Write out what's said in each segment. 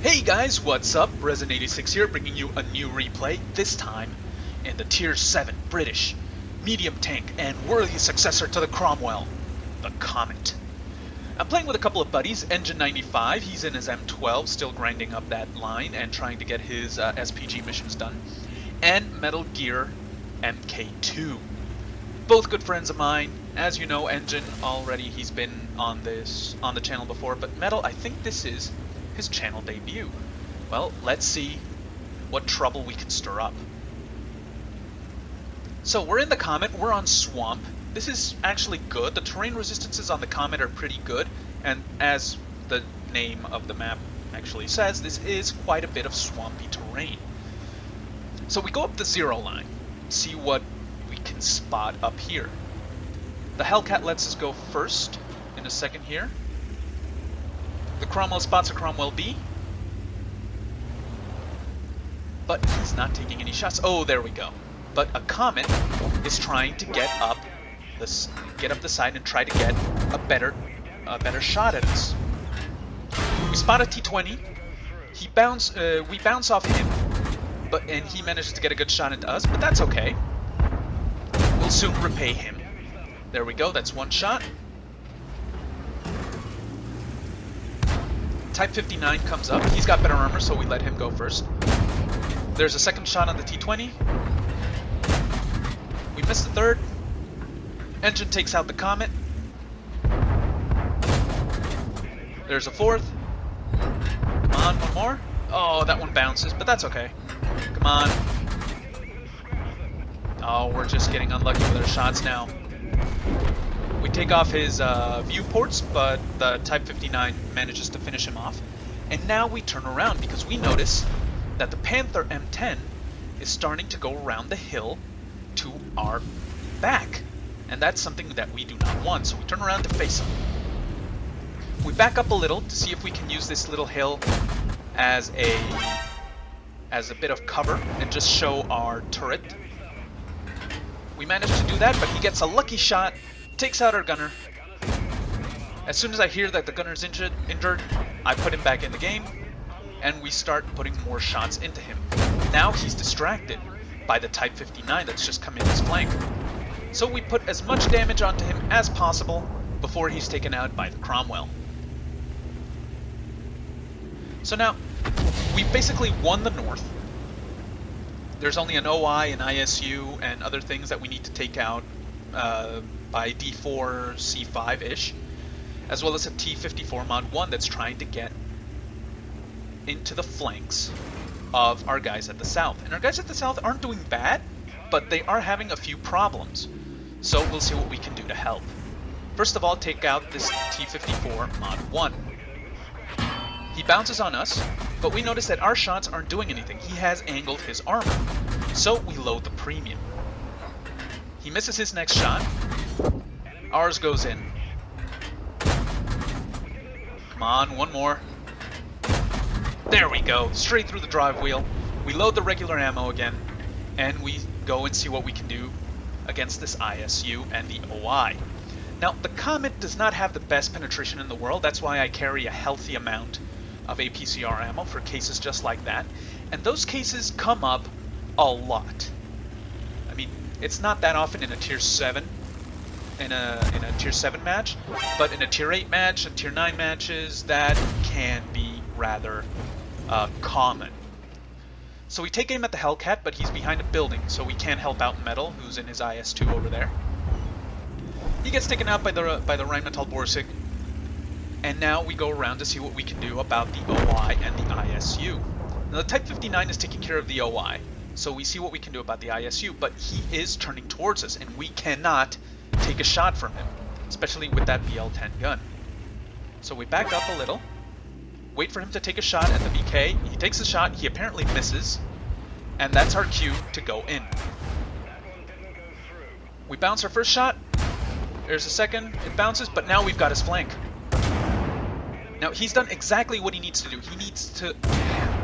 Hey guys, what's up? Resin86 here, bringing you a new replay, this time in the Tier 7 British medium tank and worthy successor to the Cromwell, the Comet. I'm playing with a couple of buddies, Engine 95, he's in his M12, still grinding up that line and trying to get his SPG missions done, and Metal Gear MK2. Both good friends of mine. As you know, Engine already, he's been on the channel before, but Metal, I think this is his channel debut. Well, let's see what trouble we can stir up. So we're in the Comet, we're on Swamp. This is actually good. The terrain resistances on the Comet are pretty good, and as the name of the map actually says, this is quite a bit of swampy terrain. So we go up the zero line, see what we can spot up here. The Hellcat lets us go first in a second here. The Cromwell spots a Cromwell B, but he's not taking any shots. Oh, there we go. But a Comet is trying to get up the side and try to get a better shot at us. We spot a T-20. We bounce off him, and he manages to get a good shot into us. But that's okay. We'll soon repay him. There we go. That's one shot. Type 59 comes up. He's got better armor, so we let him go first. There's a second shot on the T-20. We missed the third. Engine takes out the Comet. There's a fourth. Come on, one more. Oh, that one bounces, but that's okay. Come on. Oh, we're just getting unlucky with our shots now. We take off his viewports, but the Type 59 manages to finish him off. And now we turn around because we notice that the Panther M10 is starting to go around the hill to our back. And that's something that we do not want, so we turn around to face him. We back up a little to see if we can use this little hill as a bit of cover and just show our turret. We manage to do that, but he gets a lucky shot, takes out our gunner. As soon as I hear that the gunner's injured, I put him back in the game, and we start putting more shots into him. Now he's distracted by the Type 59 that's just come in his flank. So we put as much damage onto him as possible before he's taken out by the Cromwell. So now, we've basically won the north. There's only an OI, an ISU, and other things that we need to take out by D4, C5-ish, as well as a T-54 Mod 1 that's trying to get into the flanks of our guys at the south. And our guys at the south aren't doing bad, but they are having a few problems. So we'll see what we can do to help. First of all, take out this T-54 Mod 1. He bounces on us, but we notice that our shots aren't doing anything. He has angled his armor, so we load the premium. He misses his next shot. Ours goes in. Come on, one more. There we go, straight through the drive wheel. We load the regular ammo again, and we go and see what we can do against this ISU and the OI. Now, the Comet does not have the best penetration in the world. That's why I carry a healthy amount of APCR ammo for cases just like that. And those cases come up a lot. I mean, it's not that often in a Tier 7, in a Tier 7 match, but in a Tier 8 match and Tier 9 matches, that can be rather common. So we take aim at the Hellcat, but he's behind a building, so we can't help out Metal, who's in his IS-2 over there. He gets taken out by the Rheinmetall Borsig, and now we go around to see what we can do about the OI and the ISU. Now the Type 59 is taking care of the OI, so we see what we can do about the ISU, but he is turning towards us, and we cannot take a shot from him, especially with that BL-10 gun. So we back up a little, wait for him to take a shot at the BK. He takes a shot, he apparently misses, and that's our cue to go in. We bounce our first shot, there's a second, it bounces, but now we've got his flank. Now he's done exactly what he needs to do. He needs to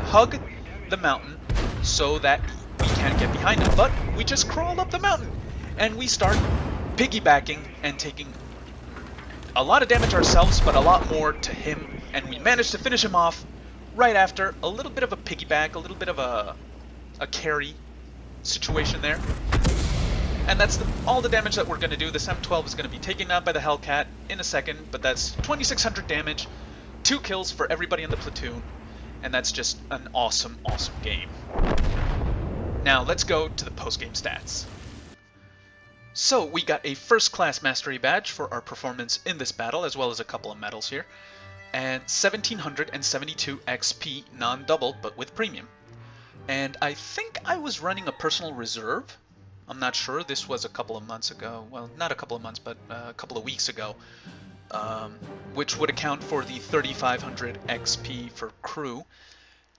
hug the mountain so that we can't get behind him, but we just crawl up the mountain, and we start piggybacking and taking a lot of damage ourselves, but a lot more to him, and we managed to finish him off right after a little bit of a piggyback, a little bit of a carry situation there. And that's all the damage that we're going to do. This M12 is going to be taken out by the Hellcat in a second, but that's 2,600 damage, 2 kills for everybody in the platoon, and that's just an awesome, awesome game. Now let's go to the post-game stats. So we got a first-class mastery badge for our performance in this battle, as well as a couple of medals here, and 1,772 XP non-doubled, but with premium. And I think I was running a personal reserve. I'm not sure. This was a couple of months ago. Well, not a couple of months, but a couple of weeks ago, which would account for the 3,500 XP for crew.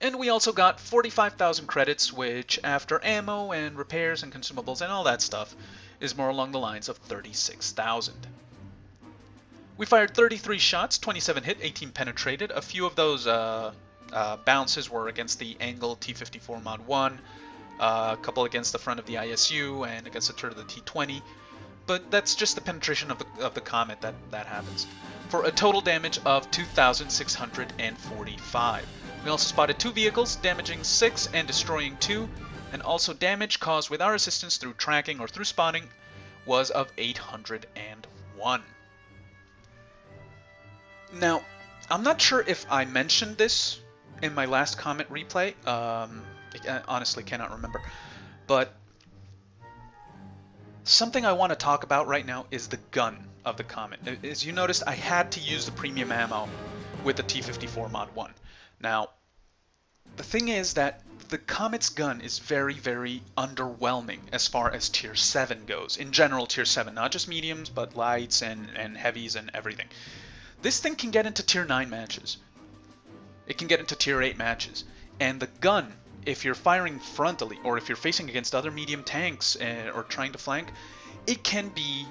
And we also got 45,000 credits, which after ammo and repairs and consumables and all that stuff is more along the lines of 36,000. We fired 33 shots, 27 hit, 18 penetrated. A few of those bounces were against the Angle T-54 Mod 1, a couple against the front of the ISU, and against the turret of the T-20. But that's just the penetration of the Comet that happens. For a total damage of 2,645. We also spotted 2 vehicles, damaging 6 and destroying 2, and also damage caused with our assistance through tracking or through spotting was of 801. Now, I'm not sure if I mentioned this in my last Comet replay. I honestly cannot remember. But something I want to talk about right now is the gun of the Comet. As you noticed, I had to use the premium ammo with the T-54 Mod 1. Now, the thing is that the Comet's gun is very, very underwhelming as far as Tier 7 goes. In general, Tier 7, not just mediums, but lights and heavies and everything. This thing can get into Tier 9 matches. It can get into Tier 8 matches. And the gun, if you're firing frontally, or if you're facing against other medium tanks or trying to flank, it can be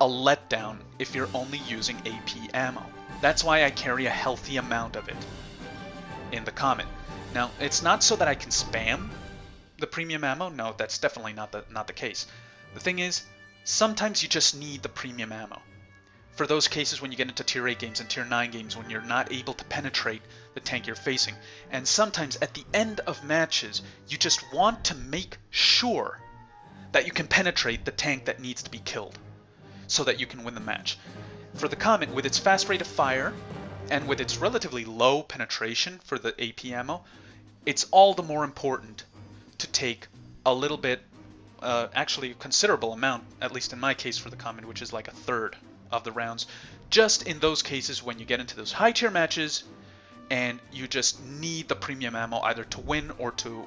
a letdown if you're only using AP ammo. That's why I carry a healthy amount of it in the Comet. Now, it's not so that I can spam the premium ammo. No, that's definitely not the case. The thing is, sometimes you just need the premium ammo. For those cases when you get into Tier 8 games and Tier 9 games when you're not able to penetrate the tank you're facing. And sometimes at the end of matches, you just want to make sure that you can penetrate the tank that needs to be killed so that you can win the match. For the Comet, with its fast rate of fire, and with its relatively low penetration for the AP ammo, it's all the more important to take a little bit, actually a considerable amount, at least in my case for the Comet, which is like a third of the rounds, just in those cases when you get into those high tier matches and you just need the premium ammo either to win or to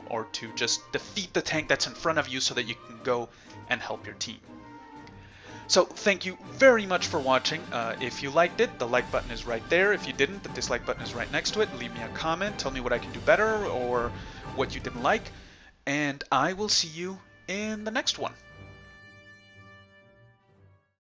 just defeat the tank that's in front of you so that you can go and help your team. So thank you very much for watching. If you liked it, the like button is right there. If you didn't, the dislike button is right next to it. Leave me a comment. Tell me what I can do better or what you didn't like. And I will see you in the next one.